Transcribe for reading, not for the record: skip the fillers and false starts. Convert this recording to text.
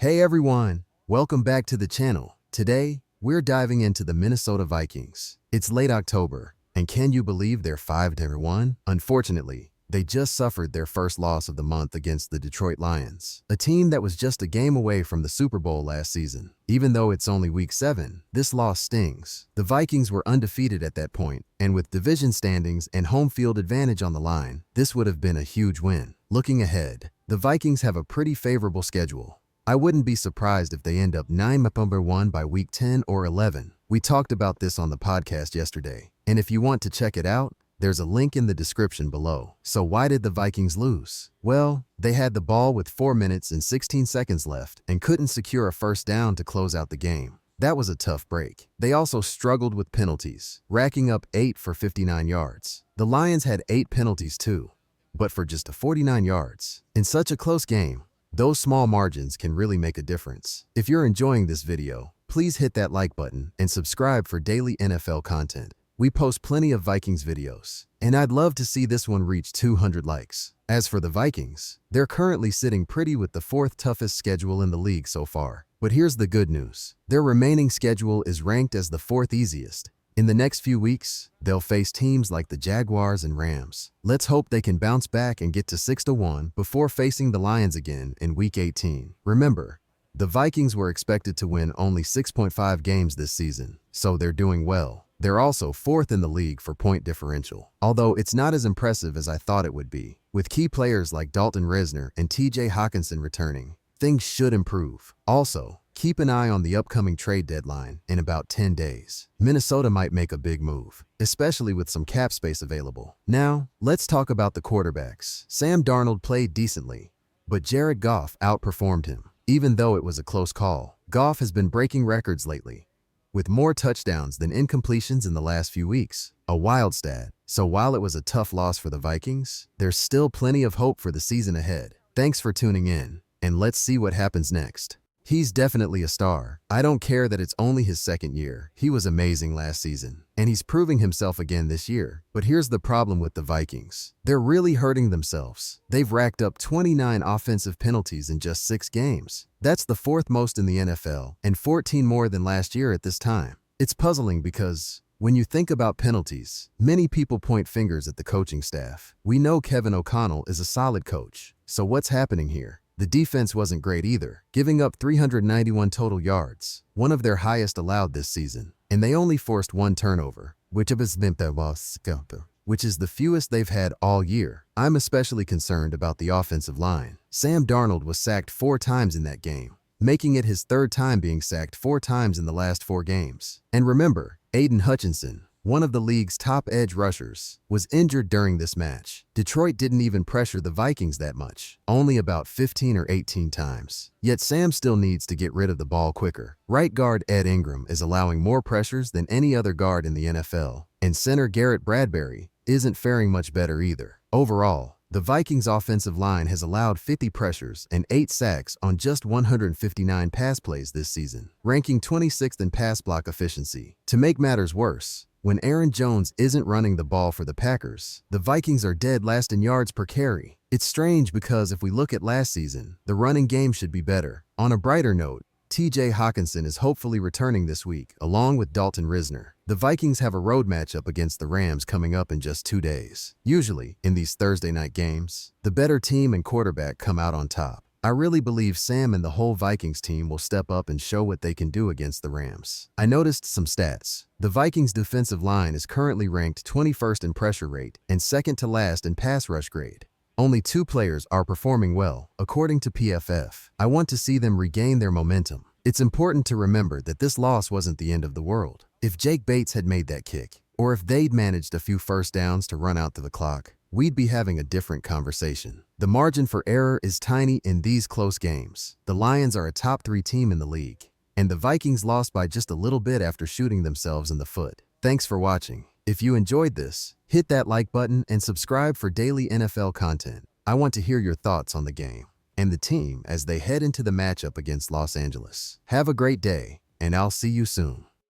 Hey everyone, welcome back to the channel. Today, we're diving into the Minnesota Vikings. It's late October, and can you believe they're 5-1? Unfortunately, they just suffered their first loss of the month against the Detroit Lions, a team that was just a game away from the Super Bowl last season. Even though it's only week 7, this loss stings. The Vikings were undefeated at that point, and with division standings and home field advantage on the line, this would have been a huge win. Looking ahead, the Vikings have a pretty favorable schedule. I wouldn't be surprised if they end up 9-1 by week 10 or 11. We talked about this on the podcast yesterday, and if you want to check it out, there's a link in the description below. So why did the Vikings lose? Well, they had the ball with 4 minutes and 16 seconds left and couldn't secure a first down to close out the game. That was a tough break. They also struggled with penalties, racking up 8 for 59 yards. The Lions had 8 penalties too, but for just 49 yards. In such a close game, those small margins can really make a difference. If you're enjoying this video, please hit that like button and subscribe for daily NFL content. We post plenty of Vikings videos, and I'd love to see this one reach 200 likes. As for the Vikings, they're currently sitting pretty with the 4th toughest schedule in the league so far. But here's the good news. Their remaining schedule is ranked as the 4th easiest. In the next few weeks, they'll face teams like the Jaguars and Rams. Let's hope they can bounce back and get to 6-1 before facing the Lions again in Week 18. Remember, the Vikings were expected to win only 6.5 games this season, so they're doing well. They're also 4th in the league for point differential, although it's not as impressive as I thought it would be. With key players like Dalton Risner and TJ Hockenson returning, things should improve. Also, keep an eye on the upcoming trade deadline in about 10 days. Minnesota might make a big move, especially with some cap space available. Now, let's talk about the quarterbacks. Sam Darnold played decently, but Jared Goff outperformed him. Even though it was a close call, Goff has been breaking records lately, with more touchdowns than incompletions in the last few weeks. A wild stat. So while it was a tough loss for the Vikings, there's still plenty of hope for the season ahead. Thanks for tuning in, and let's see what happens next. He's definitely a star. I don't care that it's only his 2nd year. He was amazing last season, and he's proving himself again this year. But here's the problem with the Vikings. They're really hurting themselves. They've racked up 29 offensive penalties in just 6 games. That's the 4th most in the NFL, and 14 more than last year at this time. It's puzzling because when you think about penalties, many people point fingers at the coaching staff. We know Kevin O'Connell is a solid coach. So what's happening here? The defense wasn't great either, giving up 391 total yards, one of their highest allowed this season. And they only forced 1 turnover, which is the fewest they've had all year. I'm especially concerned about the offensive line. Sam Darnold was sacked 4 times in that game, making it his 3rd time being sacked 4 times in the last 4 games. And remember, Aiden Hutchinson, one of the league's top edge rushers, was injured during this match. Detroit didn't even pressure the Vikings that much, only about 15 or 18 times. Yet Sam still needs to get rid of the ball quicker. Right guard Ed Ingram is allowing more pressures than any other guard in the NFL, and center Garrett Bradbury isn't faring much better either. Overall, the Vikings' offensive line has allowed 50 pressures and 8 sacks on just 159 pass plays this season, ranking 26th in pass block efficiency. To make matters worse, when Aaron Jones isn't running the ball for the Packers, the Vikings are dead last in yards per carry. It's strange because if we look at last season, the running game should be better. On a brighter note, TJ Hockenson is hopefully returning this week, along with Dalton Risner. The Vikings have a road matchup against the Rams coming up in just 2 days. Usually, in these Thursday night games, the better team and quarterback come out on top. I really believe Sam and the whole Vikings team will step up and show what they can do against the Rams. I noticed some stats. The Vikings' defensive line is currently ranked 21st in pressure rate and 2nd to last in pass rush grade. Only 2 players are performing well, according to PFF. I want to see them regain their momentum. It's important to remember that this loss wasn't the end of the world. If Jake Bates had made that kick, or if they'd managed a few first downs to run out the clock, we'd be having a different conversation. The margin for error is tiny in these close games. The Lions are a top 3 team in the league, and the Vikings lost by just a little bit after shooting themselves in the foot. Thanks for watching. If you enjoyed this, hit that like button and subscribe for daily NFL content. I want to hear your thoughts on the game and the team as they head into the matchup against Los Angeles. Have a great day, and I'll see you soon.